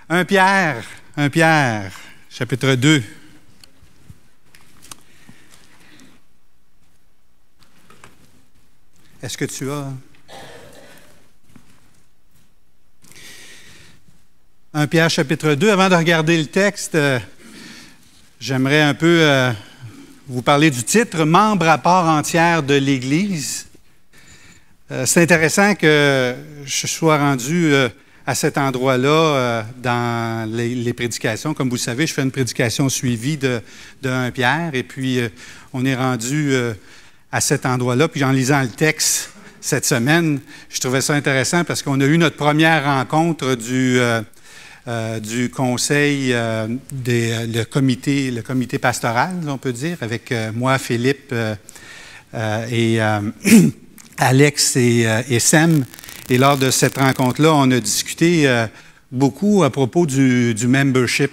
1 Pierre, chapitre 2. Est-ce que tu as... 1 Pierre, chapitre 2. Avant de regarder le texte, j'aimerais un peu vous parler du titre « Membre à part entière de l'Église ». C'est intéressant que je sois rendu à cet endroit-là dans les prédications. Comme vous le savez, je fais une prédication suivie de 1 Pierre, et puis on est rendu à cet endroit-là. Puis en lisant le texte cette semaine, je trouvais ça intéressant parce qu'on a eu notre première rencontre du conseil, le comité pastoral, on peut dire, avec moi, Philippe et Alex et Sam. Et lors de cette rencontre-là, on a discuté beaucoup à propos du membership.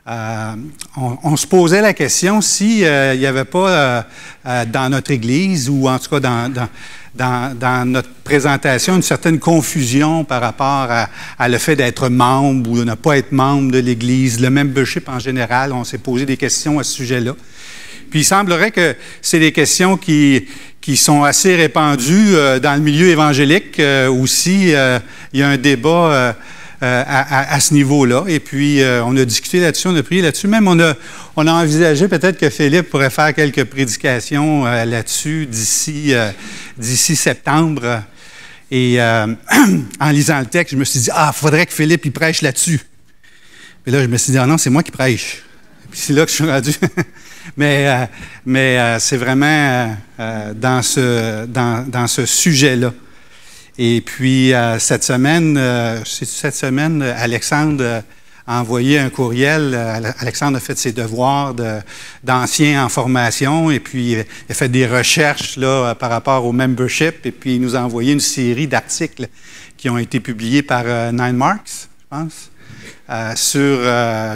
On se posait la question s'il n'y avait pas dans notre Église, ou en tout cas dans notre présentation, une certaine confusion par rapport à le fait d'être membre ou de ne pas être membre de l'Église. Le membership en général, on s'est posé des questions à ce sujet-là. Puis il semblerait que c'est des questions qui sont assez répandues dans le milieu évangélique aussi. Il y a un débat à ce niveau-là. Et puis, on a discuté là-dessus, on a prié là-dessus. Même, on a envisagé peut-être que Philippe pourrait faire quelques prédications là-dessus d'ici septembre. Et en lisant le texte, je me suis dit, il faudrait que Philippe il prêche là-dessus. Puis là, je me suis dit, non, c'est moi qui prêche. Puis c'est là que je suis rendu. mais c'est vraiment dans ce sujet-là. Et puis, cette semaine, Alexandre a envoyé un courriel. Alexandre a fait ses devoirs d'ancien en formation, et puis il a fait des recherches là, par rapport au membership, et puis il nous a envoyé une série d'articles qui ont été publiés par Nine Marks, je pense, sur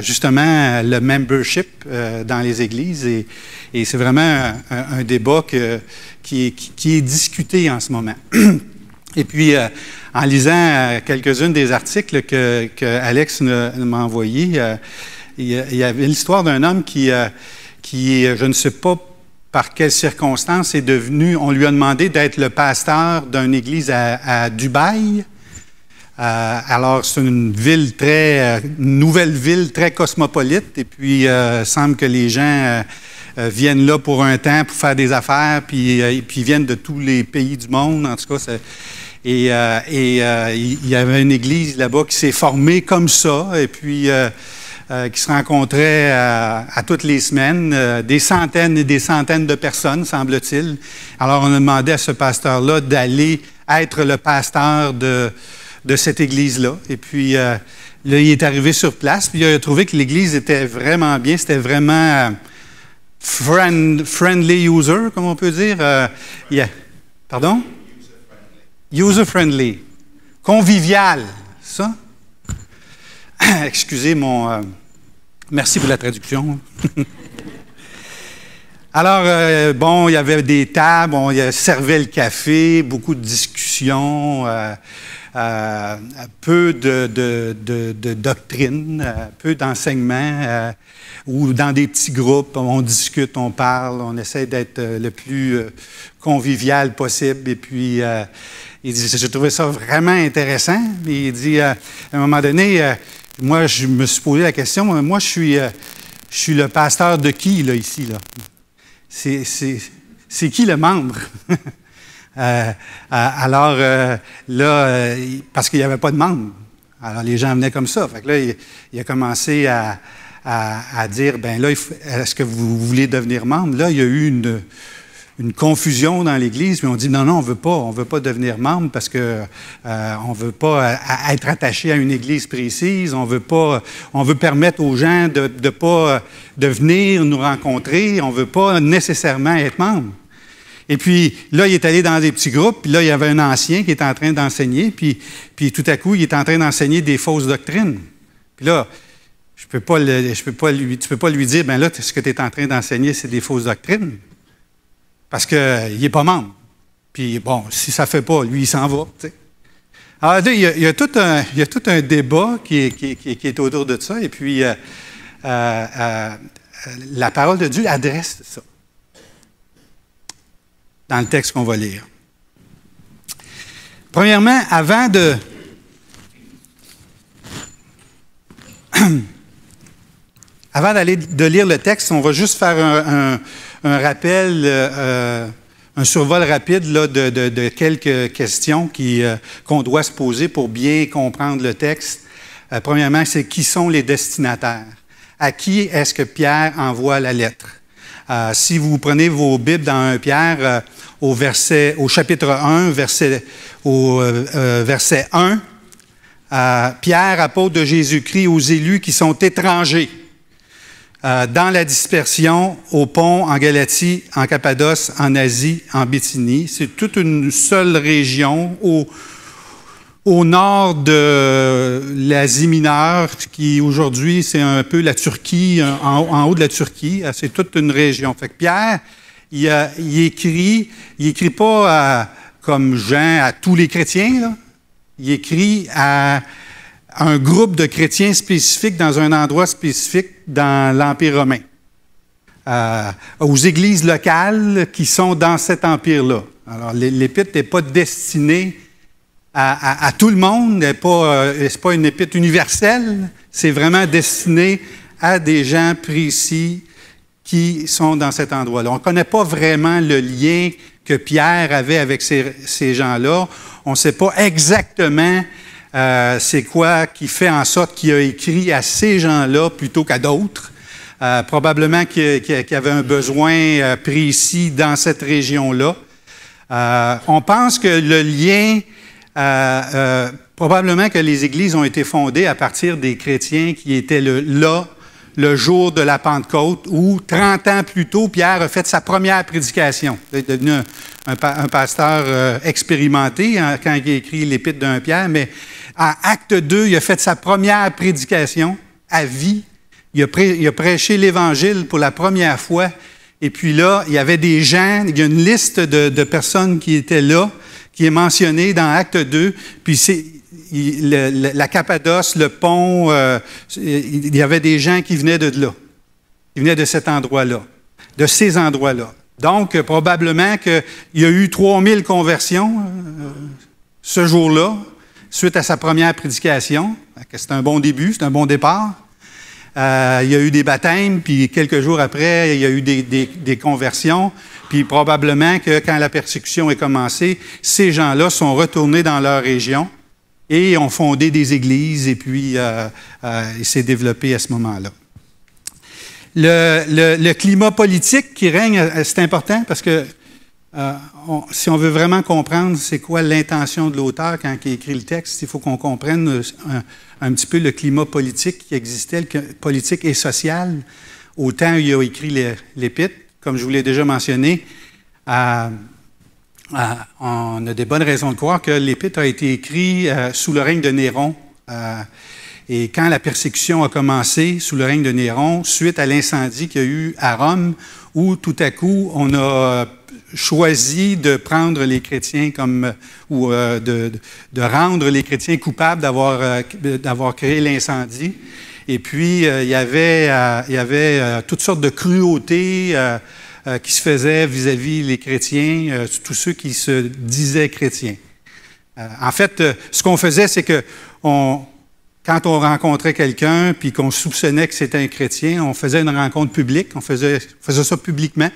justement le membership dans les églises. Et c'est vraiment un débat qui est discuté en ce moment. Et puis, en lisant quelques-unes des articles que Alex m'a envoyés, il y avait l'histoire d'un homme qui, je ne sais pas par quelles circonstances, est devenu, on lui a demandé d'être le pasteur d'une église à Dubaï. Alors, c'est une nouvelle ville très cosmopolite, et puis il semble que les gens viennent là pour un temps pour faire des affaires, puis ils viennent de tous les pays du monde. En tout cas, il y avait une église là-bas qui s'est formée comme ça, et puis qui se rencontrait à toutes les semaines, des centaines et des centaines de personnes, semble-t-il. Alors, on a demandé à ce pasteur-là d'aller être le pasteur de cette église-là. Et puis, là, il est arrivé sur place, puis il a trouvé que l'église était vraiment bien, c'était vraiment friendly user, comme on peut dire. Pardon? User-friendly. Convivial, ça? Excusez mon... merci pour la traduction. Alors, il y avait des tables, on servait le café, beaucoup de discussions, peu de doctrine, peu d'enseignement, ou dans des petits groupes, on discute, on parle, on essaie d'être le plus convivial possible. Et puis, il dit, j'ai trouvé ça vraiment intéressant. Il dit, à un moment donné, moi, je me suis posé la question, moi, je suis le pasteur de qui, là, ici, là? C'est qui le membre? Alors, là, parce qu'il n'y avait pas de membre. Alors, les gens venaient comme ça. Fait que là, il a commencé à dire, ben là, est-ce que vous voulez devenir membre? Là, il y a eu une confusion dans l'Église, puis on dit, non, on ne veut pas devenir membre parce que on ne veut pas être attaché à une Église précise, on veut permettre aux gens de venir nous rencontrer, on ne veut pas nécessairement être membre. Et puis, là, il est allé dans des petits groupes, puis là, il y avait un ancien qui était en train d'enseigner, puis tout à coup, il est en train d'enseigner des fausses doctrines. Puis là, tu peux pas lui dire, ben là, ce que tu es en train d'enseigner, c'est des fausses doctrines, parce qu'il n'est pas membre. Puis bon, si ça ne fait pas, lui, il s'en va, tu sais. Alors, il y a tout un débat qui est autour de ça, et puis la parole de Dieu adresse ça dans le texte qu'on va lire. Premièrement, avant de d'aller lire le texte, on va juste faire un rappel, un survol rapide là, de quelques questions qu'on doit se poser pour bien comprendre le texte. Premièrement, c'est qui sont les destinataires? À qui est-ce que Pierre envoie la lettre? Si vous prenez vos Bibles dans 1 Pierre, au chapitre 1, verset 1, Pierre, apôtre de Jésus-Christ, aux élus qui sont étrangers dans la dispersion, au Pont, en Galatie, en Cappadoce, en Asie, en Bithynie. C'est toute une seule région au nord de l'Asie mineure, qui aujourd'hui, c'est un peu la Turquie, en haut de la Turquie. C'est toute une région. Fait que Pierre, il écrit pas comme Jean à tous les chrétiens, là. Il écrit à un groupe de chrétiens spécifiques dans un endroit spécifique dans l'Empire romain, aux églises locales qui sont dans cet empire-là. Alors, l'épître n'est pas destinée à tout le monde, c'est pas une épître universelle, c'est vraiment destiné à des gens précis qui sont dans cet endroit-là. On ne connaît pas vraiment le lien que Pierre avait avec ces gens-là. On ne sait pas exactement c'est quoi qui fait en sorte qu'il a écrit à ces gens-là plutôt qu'à d'autres. Probablement qu'il y avait un besoin précis dans cette région-là. On pense que le lien, probablement que les églises ont été fondées à partir des chrétiens qui étaient là le jour de la Pentecôte, où 30 ans plus tôt, Pierre a fait sa première prédication. Il est devenu un pasteur expérimenté quand il a écrit l'Épître d'1 Pierre, mais en Acte 2, il a fait sa première prédication à vie. Il a prêché l'Évangile pour la première fois. Et puis là, il y avait des gens, il y a une liste de personnes qui étaient là, qui est mentionnée dans Acte 2. Puis la Cappadoce, le Pont, il y avait des gens qui venaient de là, qui venaient de cet endroit-là, de ces endroits-là. Donc, probablement qu'il y a eu 3000 conversions ce jour-là, suite à sa première prédication. C'est un bon début, c'est un bon départ. Il y a eu des baptêmes, puis quelques jours après, il y a eu des conversions. Puis probablement que quand la persécution est commencée, ces gens-là sont retournés dans leur région et ont fondé des églises, et puis il s'est développé à ce moment-là. Le climat politique qui règne, c'est important parce que si on veut vraiment comprendre c'est quoi l'intention de l'auteur quand il écrit le texte, il faut qu'on comprenne un petit peu le climat politique qui existait, politique et social, au temps où il a écrit l'Épître. Comme je vous l'ai déjà mentionné, on a des bonnes raisons de croire que l'Épître a été écrit sous le règne de Néron. Et quand la persécution a commencé sous le règne de Néron, suite à l'incendie qu'il y a eu à Rome, où tout à coup, on a choisi de prendre les chrétiens ou de rendre les chrétiens coupables d'avoir créé l'incendie. Et puis, il y avait toutes sortes de cruautés qui se faisaient vis-à-vis les chrétiens, tous ceux qui se disaient chrétiens. En fait, ce qu'on faisait, c'est que quand on rencontrait quelqu'un puis qu'on soupçonnait que c'était un chrétien, on faisait une rencontre publique, on faisait ça publiquement.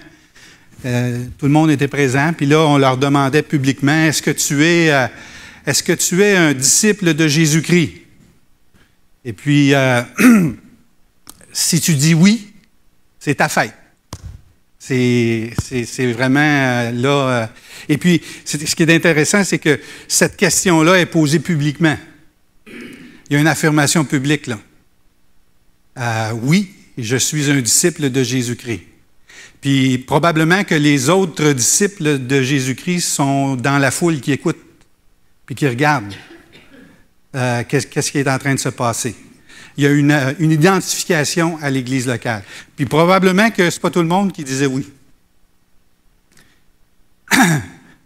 Tout le monde était présent, puis là, on leur demandait publiquement, est-ce que tu es un disciple de Jésus-Christ? Et puis, si tu dis oui, c'est ta fête. C'est vraiment là. Et puis, ce qui est intéressant, c'est que cette question-là est posée publiquement. Il y a une affirmation publique, là. Oui, je suis un disciple de Jésus-Christ. Puis, probablement que les autres disciples de Jésus-Christ sont dans la foule qui écoute, puis qui regarde qu'est-ce qui est en train de se passer. Il y a une identification à l'Église locale. Puis probablement que ce n'est pas tout le monde qui disait oui.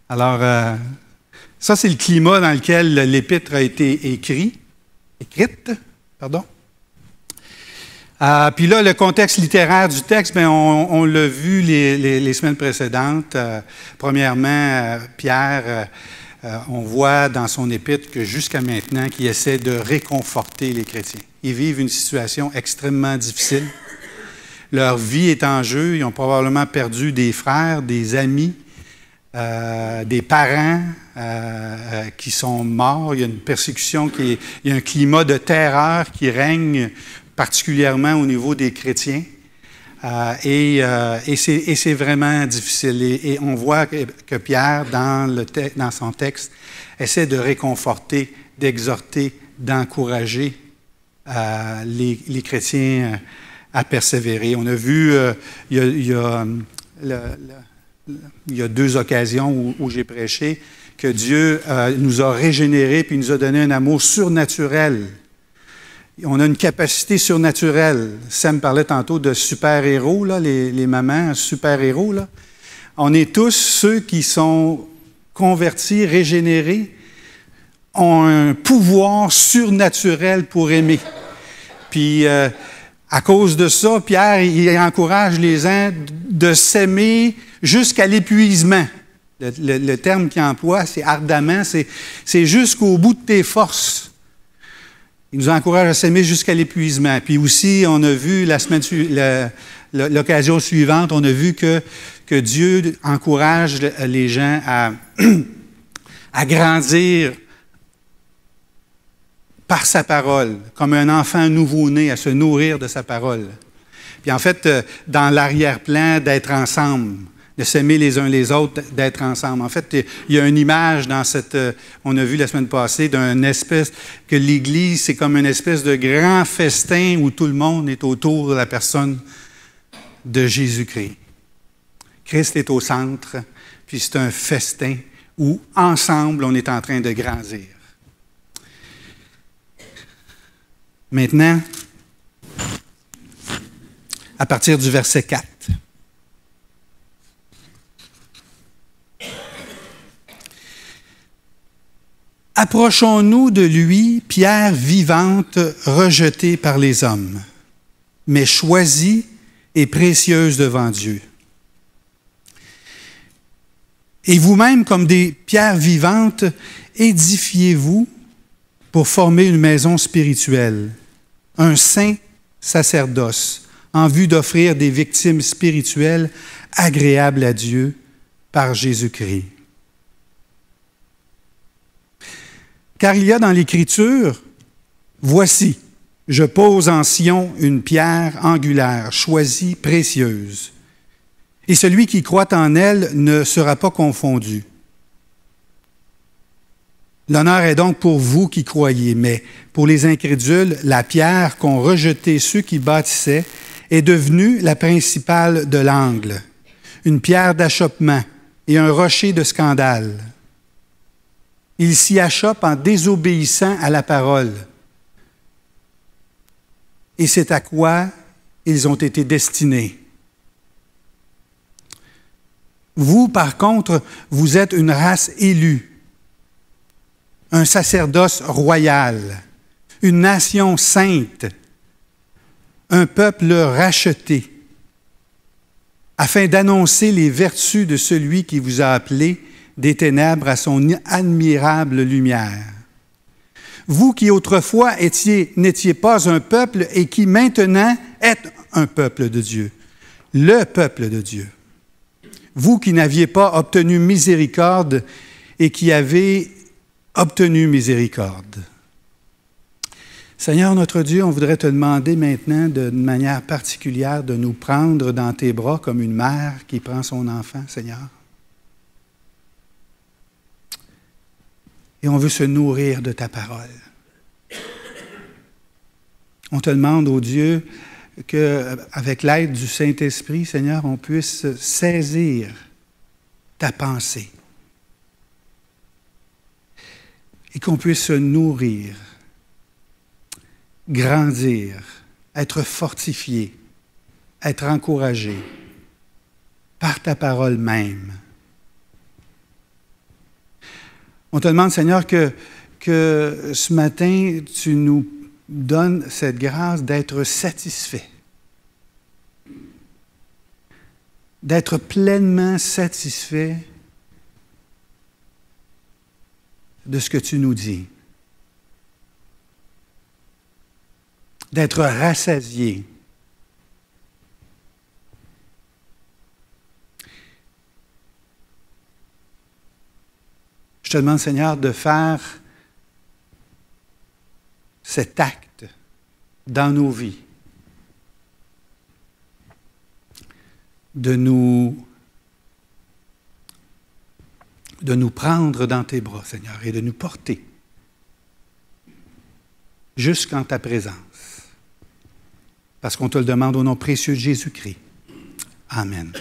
Alors, Ça, c'est le climat dans lequel l'Épître a été écrite. Puis là, le contexte littéraire du texte, bien, on l'a vu les semaines précédentes. Premièrement, Pierre, on voit dans son épître que jusqu'à maintenant, qu'il essaie de réconforter les chrétiens. Ils vivent une situation extrêmement difficile. Leur vie est en jeu. Ils ont probablement perdu des frères, des amis, des parents qui sont morts. Il y a une persécution, il y a un climat de terreur qui règne particulièrement au niveau des chrétiens. Et c'est vraiment difficile. Et on voit que Pierre, dans son texte, essaie de réconforter, d'exhorter, d'encourager les chrétiens à persévérer. On a vu, il y a 2 occasions où j'ai prêché, que Dieu nous a régénérés puis nous a donné un amour surnaturel. On a une capacité surnaturelle. Sam parlait tantôt de super-héros, là, les mamans, super-héros. Là. On est tous ceux qui sont convertis, régénérés, ont un pouvoir surnaturel pour aimer. Puis, à cause de ça, Pierre, il encourage les gens de s'aimer jusqu'à l'épuisement. Le terme qu'il emploie, c'est ardemment, c'est jusqu'au bout de tes forces. Il nous encourage à s'aimer jusqu'à l'épuisement. Puis aussi, on a vu l'occasion suivante, on a vu que Dieu encourage les gens à grandir par sa parole, comme un enfant nouveau-né, à se nourrir de sa parole. Puis en fait, dans l'arrière-plan, d'être ensemble, de s'aimer les uns les autres, d'être ensemble. En fait, il y a une image dans on a vu la semaine passée, d'une espèce, que l'Église, c'est comme une espèce de grand festin où tout le monde est autour de la personne de Jésus-Christ. Christ est au centre, puis c'est un festin où, ensemble, on est en train de grandir. Maintenant, à partir du verset 4. Approchons-nous de lui, pierre vivante rejetée par les hommes, mais choisie et précieuse devant Dieu. Et vous-même, comme des pierres vivantes, édifiez-vous pour former une maison spirituelle, un saint sacerdoce, en vue d'offrir des victimes spirituelles agréables à Dieu par Jésus-Christ. Car il y a dans l'Écriture, « Voici, je pose en Sion une pierre angulaire, choisie, précieuse, et celui qui croit en elle ne sera pas confondu. » L'honneur est donc pour vous qui croyez, mais pour les incrédules, la pierre qu'ont rejetée ceux qui bâtissaient est devenue la principale de l'angle, une pierre d'achoppement et un rocher de scandale. Ils s'y achoppent en désobéissant à la parole. Et c'est à quoi ils ont été destinés. Vous, par contre, vous êtes une race élue, un sacerdoce royal, une nation sainte, un peuple racheté, afin d'annoncer les vertus de celui qui vous a appelé des ténèbres à son admirable lumière. Vous qui autrefois n'étiez pas un peuple et qui maintenant êtes un peuple de Dieu, le peuple de Dieu. Vous qui n'aviez pas obtenu miséricorde et qui avez obtenu miséricorde. Seigneur notre Dieu, on voudrait te demander maintenant d'une manière particulière de nous prendre dans tes bras comme une mère qui prend son enfant, Seigneur. Et on veut se nourrir de ta parole. On te demande, ô Dieu, qu'avec l'aide du Saint-Esprit, Seigneur, on puisse saisir ta pensée et qu'on puisse se nourrir, grandir, être fortifié, être encouragé par ta parole même. On te demande, Seigneur, que ce matin, tu nous donnes cette grâce d'être satisfait. D'être pleinement satisfait de ce que tu nous dis. D'être rassasié. Je te demande, Seigneur, de faire cet acte dans nos vies, de nous prendre dans tes bras, Seigneur, et de nous porter jusqu'en ta présence. Parce qu'on te le demande au nom précieux de Jésus-Christ. Amen.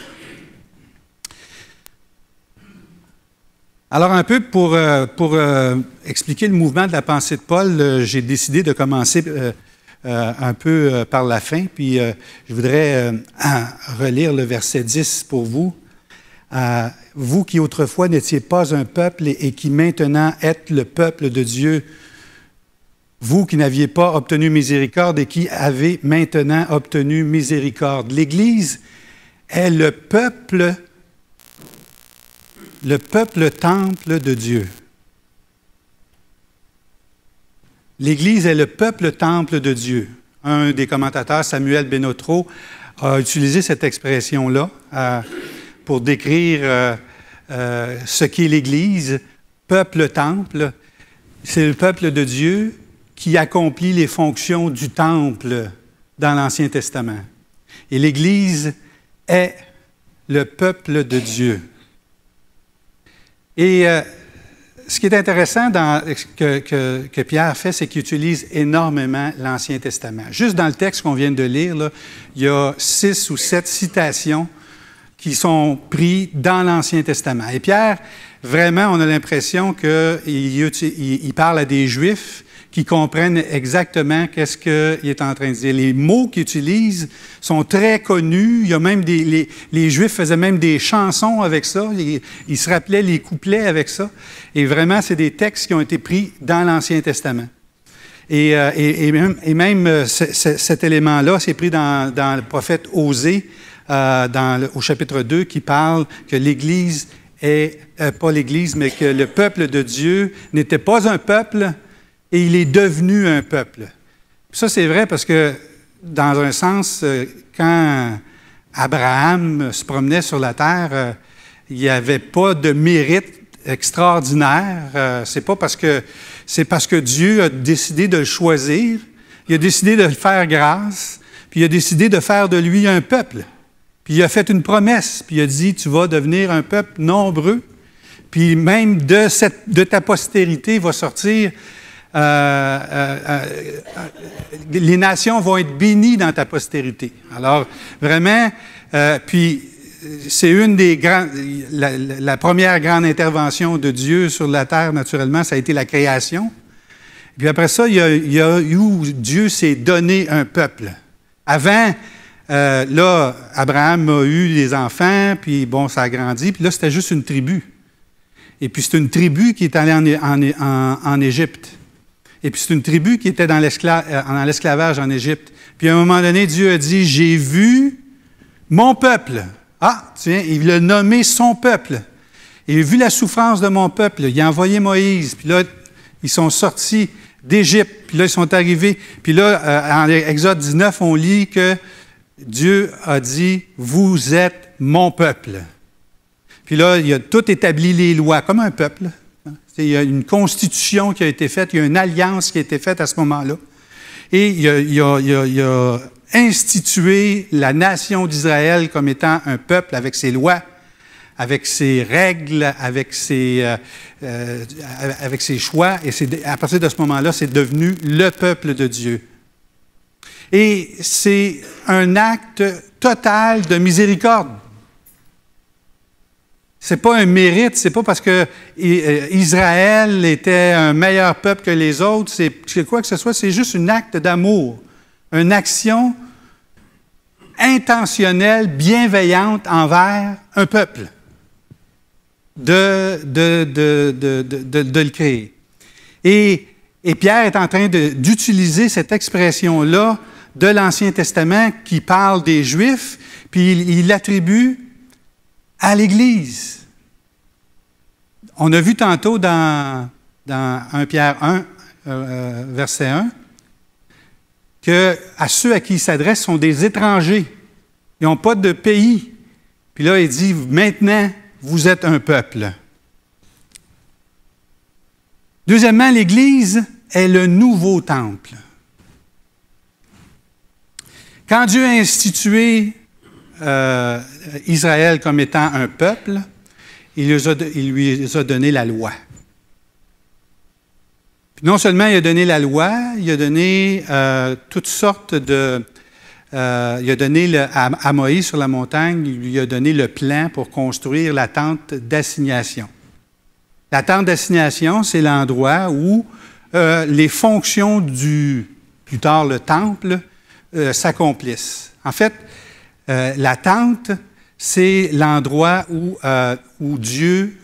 Alors, un peu pour expliquer le mouvement de la pensée de Paul, j'ai décidé de commencer un peu par la fin, puis je voudrais relire le verset 10 pour vous. Vous qui autrefois n'étiez pas un peuple et qui maintenant êtes le peuple de Dieu, vous qui n'aviez pas obtenu miséricorde et qui avez maintenant obtenu miséricorde. L'Église est le peuple temple de Dieu. L'Église est le peuple temple de Dieu. Un des commentateurs, Samuel Benotro, a utilisé cette expression-là pour décrire ce qu'est l'Église, peuple temple. C'est le peuple de Dieu qui accomplit les fonctions du temple dans l'Ancien Testament. Et l'Église est le peuple de Dieu. Et ce qui est intéressant que Pierre fait, c'est qu'il utilise énormément l'Ancien Testament. Juste dans le texte qu'on vient de lire, là, il y a 6 ou 7 citations qui sont prises dans l'Ancien Testament. Et Pierre, vraiment, on a l'impression qu'il parle à des Juifs qui comprennent exactement qu'est-ce qu'il est en train de dire. Les mots qu'il utilise sont très connus. Il y a même les Juifs faisaient même des chansons avec ça. Ils se rappelaient les couplets avec ça. Et vraiment, c'est des textes qui ont été pris dans l'Ancien Testament. Et même cet élément-là, c'est pris dans le prophète Osée, au chapitre 2, qui parle que l'Église pas l'Église, mais que le peuple de Dieu n'était pas un peuple, et il est devenu un peuple. Ça, c'est vrai parce que, dans un sens, quand Abraham se promenait sur la terre, il n'y avait pas de mérite extraordinaire. C'est parce que Dieu a décidé de le choisir, il a décidé de le faire grâce, puis il a décidé de faire de lui un peuple. Puis il a fait une promesse, puis il a dit, tu vas devenir un peuple nombreux, puis même de ta postérité va sortir... les nations vont être bénies dans ta postérité. Alors, vraiment, puis c'est une des grandes... La première grande intervention de Dieu sur la terre, naturellement, ça a été la création. Puis après ça, il y a où Dieu s'est donné un peuple. Avant, là, Abraham a eu des enfants, puis bon, ça a grandi, puis là, c'était juste une tribu. Et puis c'est une tribu qui est allée en Égypte. Et puis c'est une tribu qui était dans l'esclavage en Égypte. Puis à un moment donné, Dieu a dit, j'ai vu mon peuple. Ah, tiens, il a nommé son peuple. Il a vu la souffrance de mon peuple. Il a envoyé Moïse. Puis là, ils sont sortis d'Égypte. Puis là, ils sont arrivés. Puis là, en Exode 19, on lit que Dieu a dit, vous êtes mon peuple. Puis là, il a tout établi les lois comme un peuple. Il y a une constitution qui a été faite, il y a une alliance qui a été faite à ce moment-là. Et il a institué la nation d'Israël comme étant un peuple avec ses lois, avec ses règles, avec ses choix. Et à partir de ce moment-là, c'est devenu le peuple de Dieu. Et c'est un acte total de miséricorde. C'est pas un mérite, c'est pas parce que Israël était un meilleur peuple que les autres, c'est quoi que ce soit, c'est juste un acte d'amour, une action intentionnelle, bienveillante envers un peuple. de le créer. Et Pierre est en train d'utiliser cette expression-là de l'Ancien Testament qui parle des Juifs, puis il l'attribue à l'Église. On a vu tantôt dans 1 Pierre 1, verset 1, que à ceux à qui il s'adresse sont des étrangers. Ils n'ont pas de pays. Puis là, il dit, maintenant, vous êtes un peuple. Deuxièmement, l'Église est le nouveau temple. Quand Dieu a institué Israël comme étant un peuple, il lui a donné la loi. Puis non seulement il a donné la loi, il a donné toutes sortes de... il a donné à Moïse sur la montagne, il lui a donné le plan pour construire la tente d'assignation. La tente d'assignation, c'est l'endroit où les fonctions plus tard le temple, s'accomplissent. En fait, la tente, c'est l'endroit où Dieu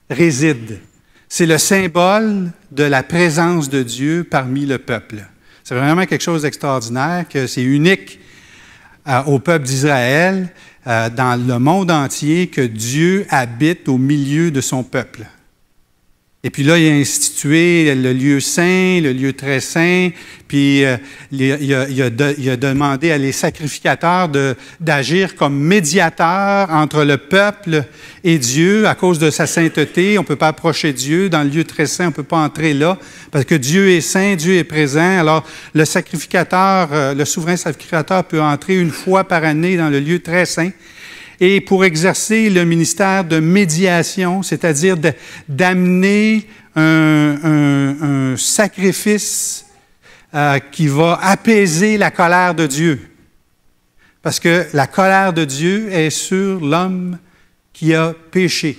réside. C'est le symbole de la présence de Dieu parmi le peuple. C'est vraiment quelque chose d'extraordinaire, que c'est unique au peuple d'Israël, dans le monde entier, que Dieu habite au milieu de son peuple. Et puis là, il a institué le lieu saint, le lieu très saint, puis il a demandé à les sacrificateurs d'agir comme médiateurs entre le peuple et Dieu à cause de sa sainteté. On ne peut pas approcher Dieu. Dans le lieu très saint, on ne peut pas entrer là parce que Dieu est saint, Dieu est présent. Alors, le sacrificateur, le souverain sacrificateur peut entrer une fois par année dans le lieu très saint. Et pour exercer le ministère de médiation, c'est-à-dire d'amener un sacrifice qui va apaiser la colère de Dieu. Parce que la colère de Dieu est sur l'homme qui a péché.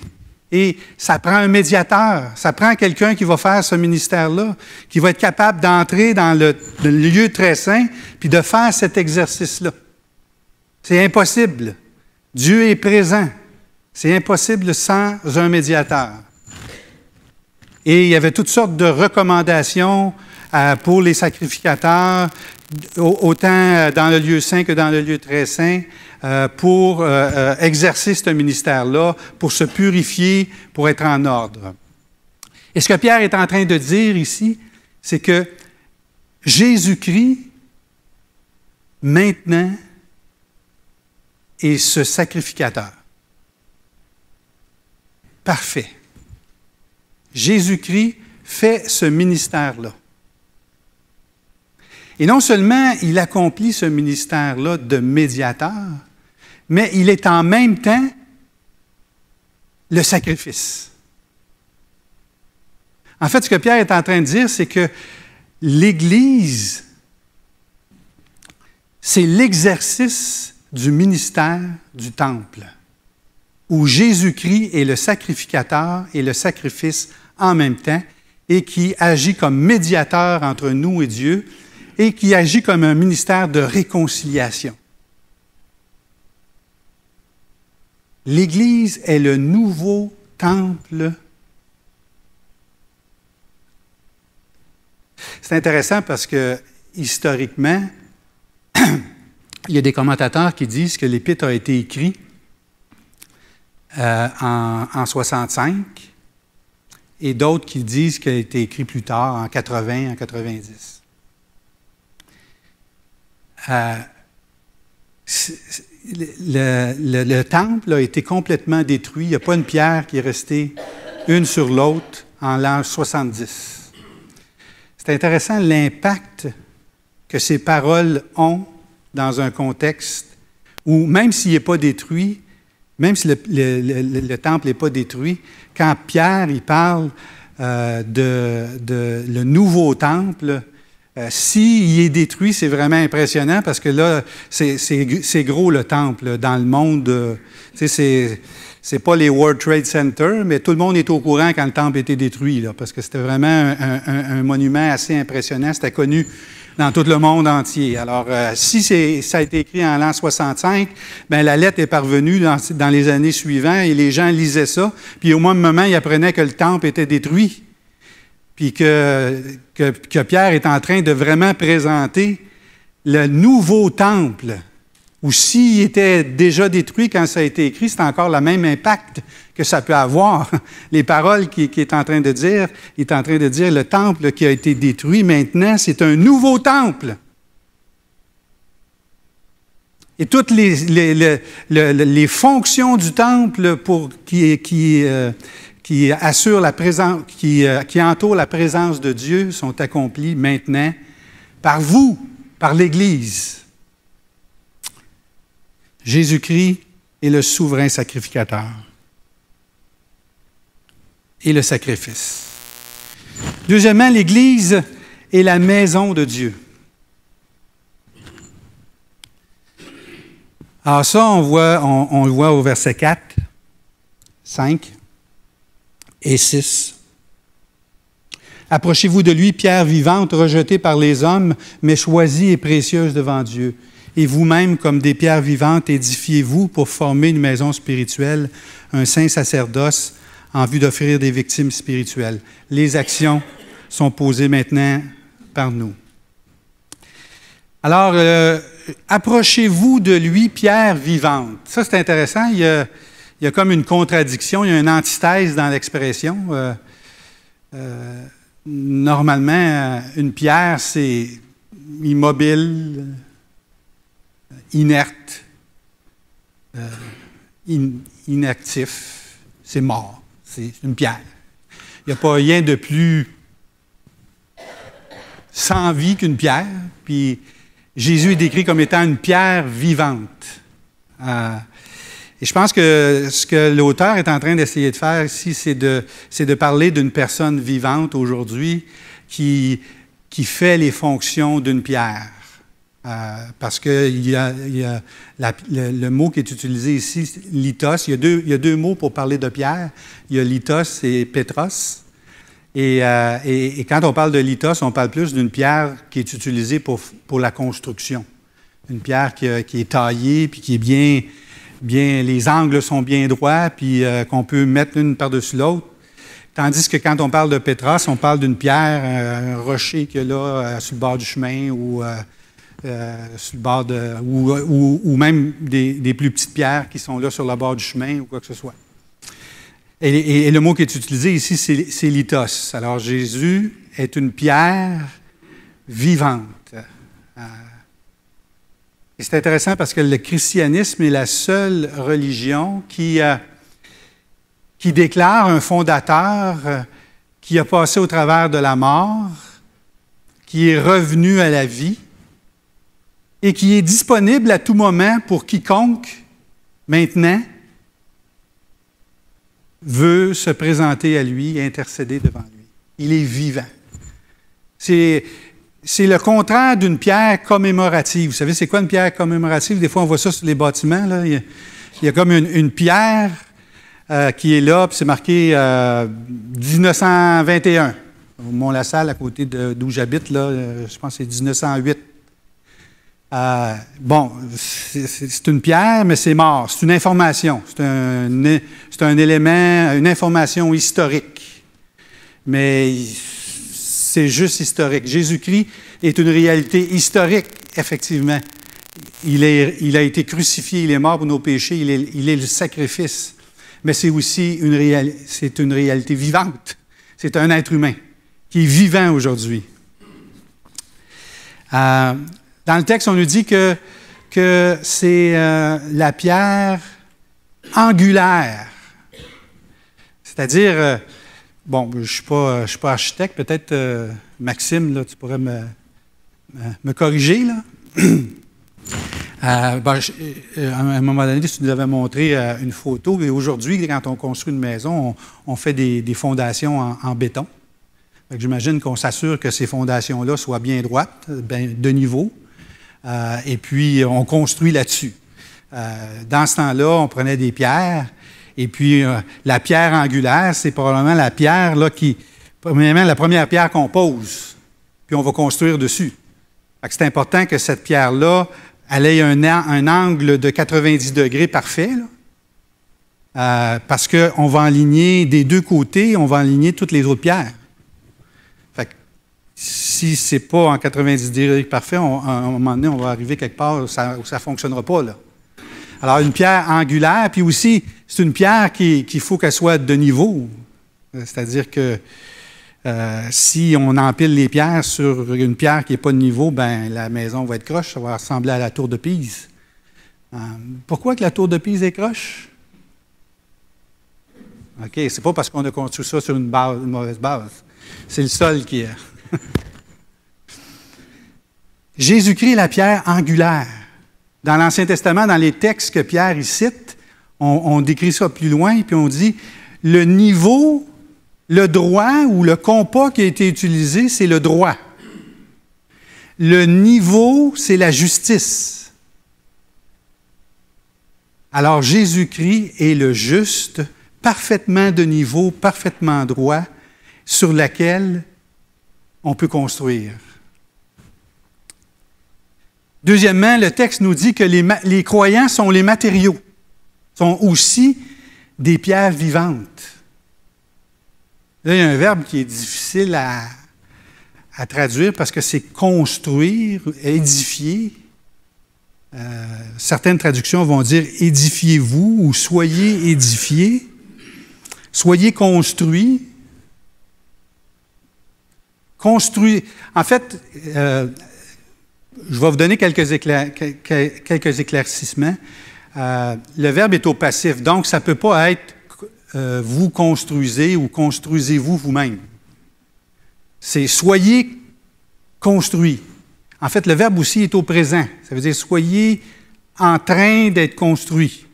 Et ça prend un médiateur, ça prend quelqu'un qui va faire ce ministère-là, qui va être capable d'entrer dans le lieu très saint puis de faire cet exercice-là. C'est impossible. Dieu est présent. C'est impossible sans un médiateur. Et il y avait toutes sortes de recommandations pour les sacrificateurs, autant dans le lieu saint que dans le lieu très saint, pour exercer ce ministère-là, pour se purifier, pour être en ordre. Et ce que Pierre est en train de dire ici, c'est que Jésus-Christ, maintenant, est ce sacrificateur. Parfait. Jésus-Christ fait ce ministère-là. Et non seulement il accomplit ce ministère-là de médiateur, mais il est en même temps le sacrifice. En fait, ce que Pierre est en train de dire, c'est que l'Église, c'est l'exercice du ministère du temple, où Jésus-Christ est le sacrificateur et le sacrifice en même temps, et qui agit comme médiateur entre nous et Dieu, et qui agit comme un ministère de réconciliation. L'Église est le nouveau temple. C'est intéressant parce que, historiquement, il y a des commentateurs qui disent que l'Épître a été écrit en 65 et d'autres qui disent qu'elle a été écrit plus tard, en 80, en 90. Le temple a été complètement détruit. Il n'y a pas une pierre qui est restée une sur l'autre en l'an 70. C'est intéressant l'impact que ces paroles ont dans un contexte où, même s'il n'est pas détruit, même si le temple n'est pas détruit, quand Pierre il parle de le nouveau temple, s'il est détruit, c'est vraiment impressionnant parce que là, c'est gros le temple dans le monde. C'est pas les World Trade Center, mais tout le monde est au courant quand le temple a été détruit, là, parce que c'était vraiment un monument assez impressionnant. C'était connu dans tout le monde entier. Alors, si ça a été écrit en l'an 65, bien, la lettre est parvenue dans les années suivantes et les gens lisaient ça. Puis au même moment, ils apprenaient que le temple était détruit. Puis que Pierre est en train de vraiment présenter le nouveau temple, ou s'il était déjà détruit quand ça a été écrit, c'est encore le même impact que ça peut avoir. Les paroles qu'il est en train de dire, il est en train de dire le temple qui a été détruit, maintenant, c'est un nouveau temple. Et toutes les fonctions du temple qui assurent la présence, qui entourent la présence de Dieu sont accomplies maintenant par vous, par l'Église. Jésus-Christ est le souverain sacrificateur et le sacrifice. Deuxièmement, l'Église est la maison de Dieu. Alors ça, on le voit au verset 4, 5 et 6. Approchez-vous de lui, pierre vivante, rejetée par les hommes, mais choisie et précieuse devant Dieu. Et vous-même, comme des pierres vivantes, édifiez-vous pour former une maison spirituelle, un saint sacerdoce, en vue d'offrir des victimes spirituelles. Les actions sont posées maintenant par nous. Alors, approchez-vous de lui, pierre vivante. Ça, c'est intéressant. Il y a comme une contradiction, il y a une antithèse dans l'expression. Normalement, une pierre, c'est immobile, inerte, inactif, c'est mort, c'est une pierre. Il n'y a pas rien de plus sans vie qu'une pierre, puis Jésus est décrit comme étant une pierre vivante. Et je pense que ce que l'auteur est en train d'essayer de faire ici, c'est de parler d'une personne vivante aujourd'hui qui fait les fonctions d'une pierre. Parce que le mot qui est utilisé ici, lithos, il y a deux mots pour parler de pierre. Il y a lithos et pétros. Et quand on parle de lithos, on parle plus d'une pierre qui est utilisée pour la construction. Une pierre qui est taillée, puis qui est bien, les angles sont bien droits, puis qu'on peut mettre l'une par-dessus l'autre. Tandis que quand on parle de pétros, on parle d'une pierre, un rocher qu'il y a là sur le bord du chemin ou sur le bord ou même des plus petites pierres qui sont là sur le bord du chemin ou quoi que ce soit. Et le mot qui est utilisé ici, c'est lithos. Alors, Jésus est une pierre vivante. Et c'est intéressant parce que le christianisme est la seule religion qui déclare un fondateur qui a passé au travers de la mort, qui est revenu à la vie et qui est disponible à tout moment pour quiconque, maintenant, veut se présenter à lui et intercéder devant lui. Il est vivant. C'est le contraire d'une pierre commémorative. Vous savez, c'est quoi une pierre commémorative? Des fois, on voit ça sur les bâtiments. Là. Il y a comme une pierre qui est là, puis c'est marqué 1921. Au Mont-la-Salle, à côté d'où j'habite, là, je pense que c'est 1908. C'est une pierre, mais c'est mort. C'est une information. C'est un élément, une information historique. Mais c'est juste historique. Jésus-Christ est une réalité historique, effectivement. Il a été crucifié, il est mort pour nos péchés, il est le sacrifice. Mais c'est aussi une réalité vivante. C'est un être humain qui est vivant aujourd'hui. Dans le texte, on nous dit que c'est la pierre angulaire. C'est-à-dire, je ne suis pas architecte, peut-être, Maxime, là, tu pourrais me corriger, là. À un moment donné, tu nous avais montré une photo, et aujourd'hui, quand on construit une maison, on fait des fondations en béton. J'imagine qu'on s'assure que ces fondations-là soient bien droites, de niveau. Et puis, on construit là-dessus. Dans ce temps-là, on prenait des pierres, et puis la pierre angulaire, c'est probablement la pierre là, premièrement, la première pierre qu'on pose, puis on va construire dessus. C'est important que cette pierre-là, elle ait un angle de 90 degrés parfait, là. Parce qu'on va aligner des deux côtés, on va aligner toutes les autres pierres. Fait que si ce n'est pas en 90 degrés parfait, à un moment donné, on va arriver quelque part où ça ne fonctionnera pas, là. Alors, une pierre angulaire, puis aussi, c'est une pierre qu'il faut qu'elle soit de niveau. C'est-à-dire que si on empile les pierres sur une pierre qui n'est pas de niveau, ben la maison va être croche, ça va ressembler à la tour de Pise. Pourquoi que la tour de Pise est croche? OK, c'est pas parce qu'on a construit ça sur une mauvaise base. C'est le sol qui est. Jésus-Christ est la pierre angulaire. Dans l'Ancien Testament, dans les textes que Pierre y cite, on décrit ça plus loin, puis on dit le niveau, le droit ou le compas qui a été utilisé, c'est le droit. Le niveau, c'est la justice. Alors Jésus-Christ est le juste, parfaitement de niveau, parfaitement droit, sur lequel on peut construire. Deuxièmement, le texte nous dit que les croyants sont les matériaux, sont aussi des pierres vivantes. Là, il y a un verbe qui est difficile à traduire parce que c'est construire, édifier. Certaines traductions vont dire « édifiez-vous » ou « soyez édifiés »,« soyez construits ». Construire. En fait, je vais vous donner quelques éclaircissements. Le verbe est au passif, donc ça ne peut pas être vous construisez ou construisez-vous vous-même. C'est soyez construits. En fait, le verbe aussi est au présent. Ça veut dire soyez en train d'être construits.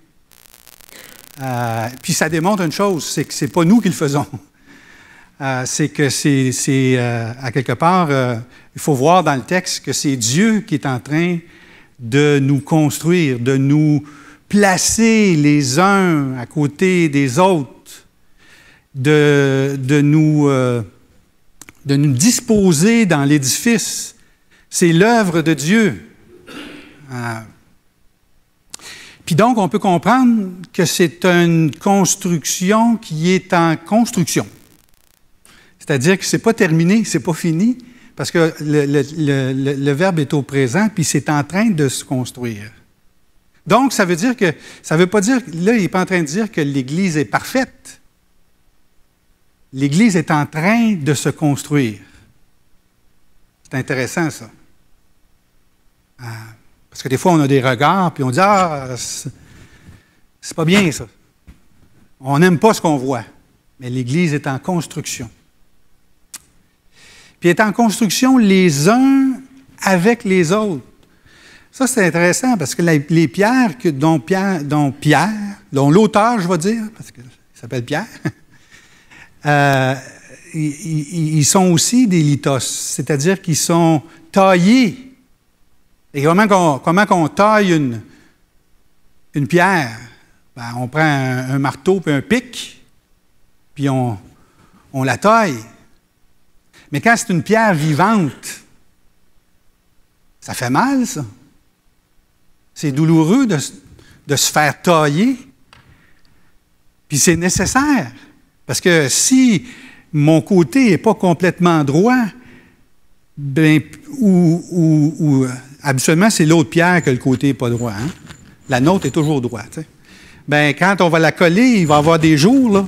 Puis ça démontre une chose, c'est que ce n'est pas nous qui le faisons. C'est que c'est à quelque part, il faut voir dans le texte que c'est Dieu qui est en train de nous construire, de nous placer les uns à côté des autres, de nous disposer dans l'édifice. C'est l'œuvre de Dieu. Puis donc, on peut comprendre que c'est une construction qui est en construction. C'est-à-dire que ce n'est pas terminé, ce n'est pas fini, parce que le verbe est au présent, puis c'est en train de se construire. Donc, ça veut dire que, ça ne veut pas dire, là, il n'est pas en train de dire que l'Église est parfaite. L'Église est en train de se construire. C'est intéressant, ça. Parce que des fois, on a des regards, puis on dit « Ah, c'est pas bien, ça. On n'aime pas ce qu'on voit. » Mais l'Église est en construction. Puis est en construction les uns avec les autres. Ça, c'est intéressant parce que les pierres dont l'auteur, je vais dire, parce qu'il s'appelle Pierre, ils sont aussi des lithos, c'est-à-dire qu'ils sont taillés. Et comment on taille une pierre? Ben, on prend un marteau puis un pic, puis on la taille. Mais quand c'est une pierre vivante, ça fait mal, ça. C'est douloureux de se faire tailler. Puis c'est nécessaire. Parce que si mon côté n'est pas complètement droit, ben, habituellement, c'est l'autre pierre que le côté n'est pas droit. Hein? La nôtre est toujours droite. Ben, quand on va la coller, il va y avoir des jours, là.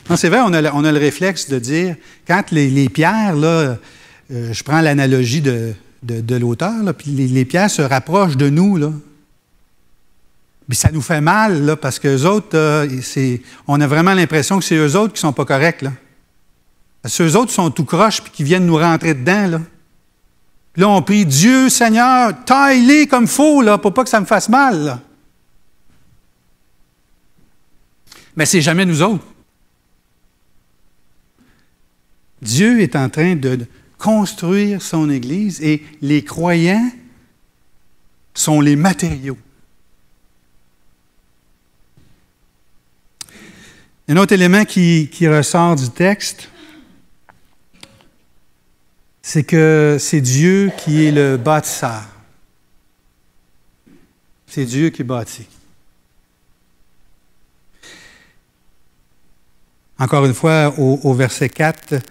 Non, c'est vrai, on a le réflexe de dire, quand les pierres, là, je prends l'analogie de l'auteur, là, puis les pierres se rapprochent de nous, là. Puis ça nous fait mal, là, parce qu'eux autres, on a vraiment l'impression que c'est eux autres qui ne sont pas corrects, là. Parce qu'eux autres sont tout croches puis qui viennent nous rentrer dedans, là. Puis là, on prie, Dieu, Seigneur, taille-les comme il faut, là, pour pas que ça me fasse mal, là. Mais c'est jamais nous autres. Dieu est en train de construire son Église et les croyants sont les matériaux. Un autre élément qui ressort du texte, c'est que c'est Dieu qui est le bâtisseur. C'est Dieu qui bâtit. Encore une fois, au verset 4,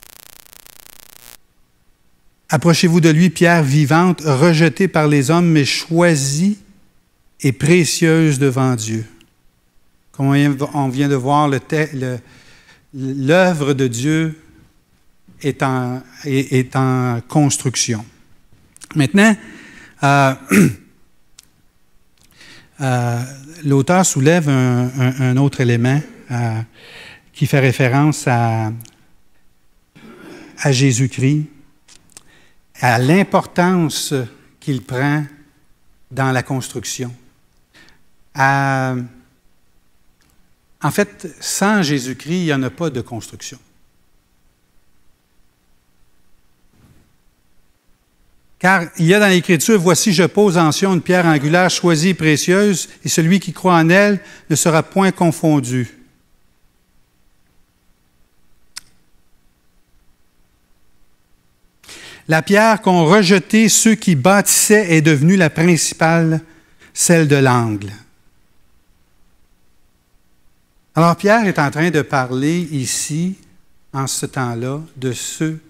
« Approchez-vous de lui, pierre vivante, rejetée par les hommes, mais choisie et précieuse devant Dieu. » Comme on vient de voir, l'œuvre de Dieu est en construction. Maintenant, l'auteur soulève un autre élément qui fait référence à Jésus-Christ, à l'importance qu'il prend dans la construction. En fait, sans Jésus-Christ, il n'y en a pas de construction. Car il y a dans l'Écriture, « Voici, je pose en Sion une pierre angulaire choisie et précieuse, et celui qui croit en elle ne sera point confondu. » La pierre qu'ont rejetée ceux qui bâtissaient est devenue la principale, celle de l'angle. Alors Pierre est en train de parler ici, en ce temps-là, de ceux...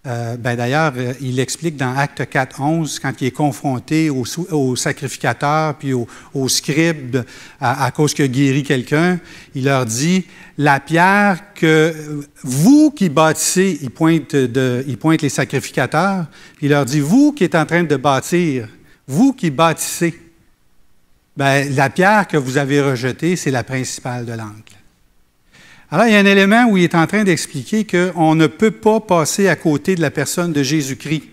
d'ailleurs, il explique dans Actes 4, 11, quand il est confronté aux sacrificateurs puis aux scribes à cause qu'il a guéri quelqu'un, il leur dit, la pierre que vous qui bâtissez, il pointe les sacrificateurs, puis il leur dit, vous qui êtes en train de bâtir, vous qui bâtissez, la pierre que vous avez rejetée, c'est la principale de l'angle. Alors, il y a un élément où il est en train d'expliquer qu'on ne peut pas passer à côté de la personne de Jésus-Christ.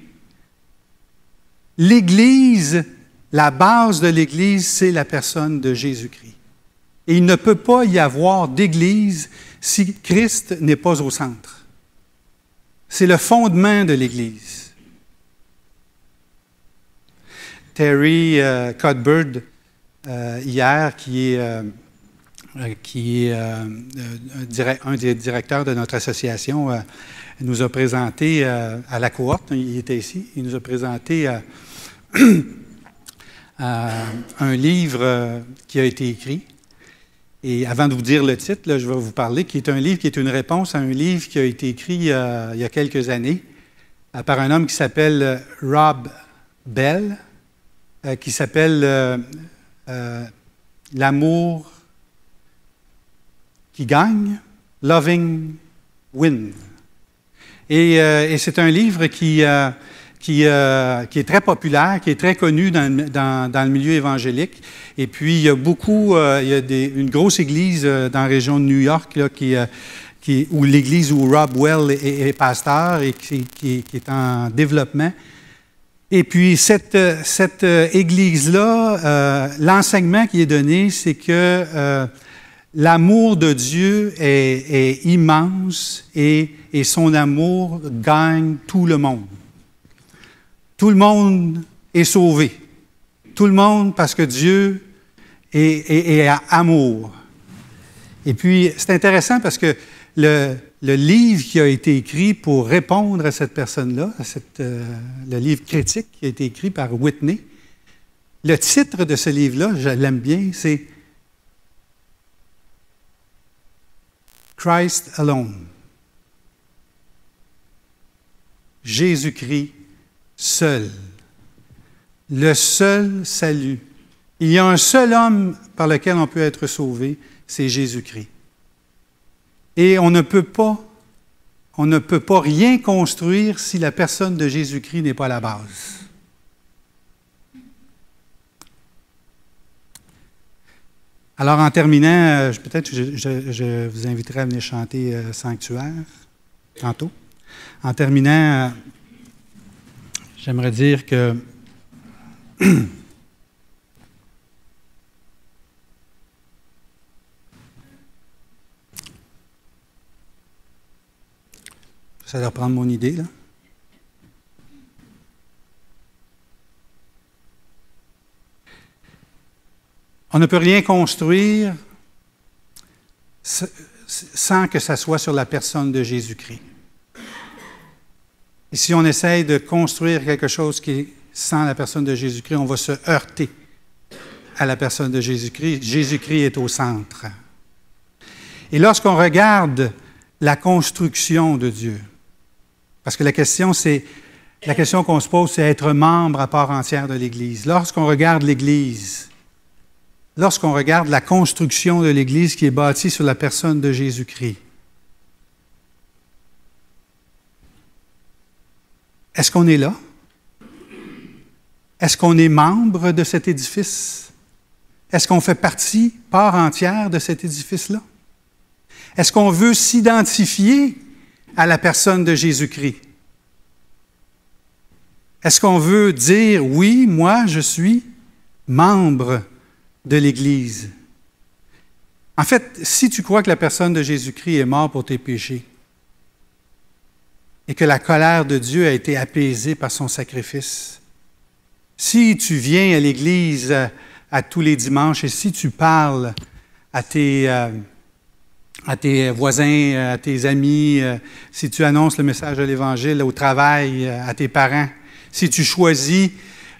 L'Église, la base de l'Église, c'est la personne de Jésus-Christ. Et il ne peut pas y avoir d'Église si Christ n'est pas au centre. C'est le fondement de l'Église. Terry Cuthbert, hier, qui est un des directeurs de notre association, nous a présenté à la cohorte, il était ici, il nous a présenté un livre qui a été écrit. Et avant de vous dire le titre, là, je vais vous parler, qui est un livre qui est une réponse à un livre qui a été écrit il y a quelques années par un homme qui s'appelle Rob Bell, qui s'appelle L'amour qui gagne, Loving Win. Et c'est un livre qui est très populaire, qui est très connu dans le milieu évangélique. Et puis, il y a une grosse église dans la région de New York là, où l'église où Rob Well est pasteur et qui est en développement. Et puis, cette église-là, l'enseignement qui est donné, c'est que l'amour de Dieu est immense et son amour gagne tout le monde. Tout le monde est sauvé. Tout le monde parce que Dieu est amour. Et puis, c'est intéressant parce que le livre qui a été écrit pour répondre à cette personne-là, le livre critique qui a été écrit par Whitney, le titre de ce livre-là, je l'aime bien, c'est Christ Alone. Jésus-Christ seul. Le seul salut. Il y a un seul homme par lequel on peut être sauvé, c'est Jésus-Christ. Et on ne peut pas rien construire si la personne de Jésus-Christ n'est pas à la base. Alors, en terminant, peut-être je vous inviterai à venir chanter Sanctuaire tantôt. En terminant, j'aimerais dire que j'essaie de reprendre mon idée, là. On ne peut rien construire sans que ça soit sur la personne de Jésus-Christ. Et si on essaye de construire quelque chose qui est sans la personne de Jésus-Christ, on va se heurter à la personne de Jésus-Christ. Jésus-Christ est au centre. Et lorsqu'on regarde la construction de Dieu, parce que la question qu'on se pose, c'est être membre à part entière de l'Église. Lorsqu'on regarde l'Église, lorsqu'on regarde la construction de l'Église qui est bâtie sur la personne de Jésus-Christ, est-ce qu'on est là? Est-ce qu'on est membre de cet édifice? Est-ce qu'on fait partie, part entière de cet édifice-là? Est-ce qu'on veut s'identifier à la personne de Jésus-Christ? Est-ce qu'on veut dire, oui, moi, je suis membre de l'Église? En fait, si tu crois que la personne de Jésus-Christ est morte pour tes péchés et que la colère de Dieu a été apaisée par son sacrifice, si tu viens à l'Église à tous les dimanches et si tu parles à tes voisins, à tes amis, si tu annonces le message de l'Évangile au travail, à tes parents, si tu choisis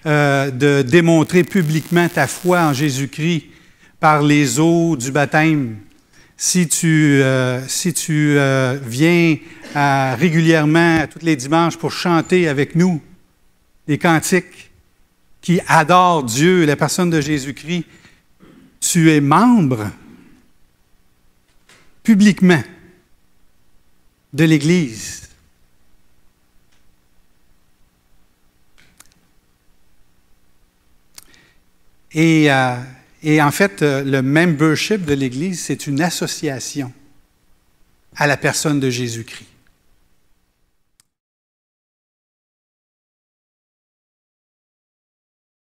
de démontrer publiquement ta foi en Jésus-Christ par les eaux du baptême, si tu viens régulièrement, tous les dimanches, pour chanter avec nous des cantiques qui adorent Dieu, la personne de Jésus-Christ, tu es membre publiquement de l'Église. Et en fait, le membership de l'Église, c'est une association à la personne de Jésus-Christ.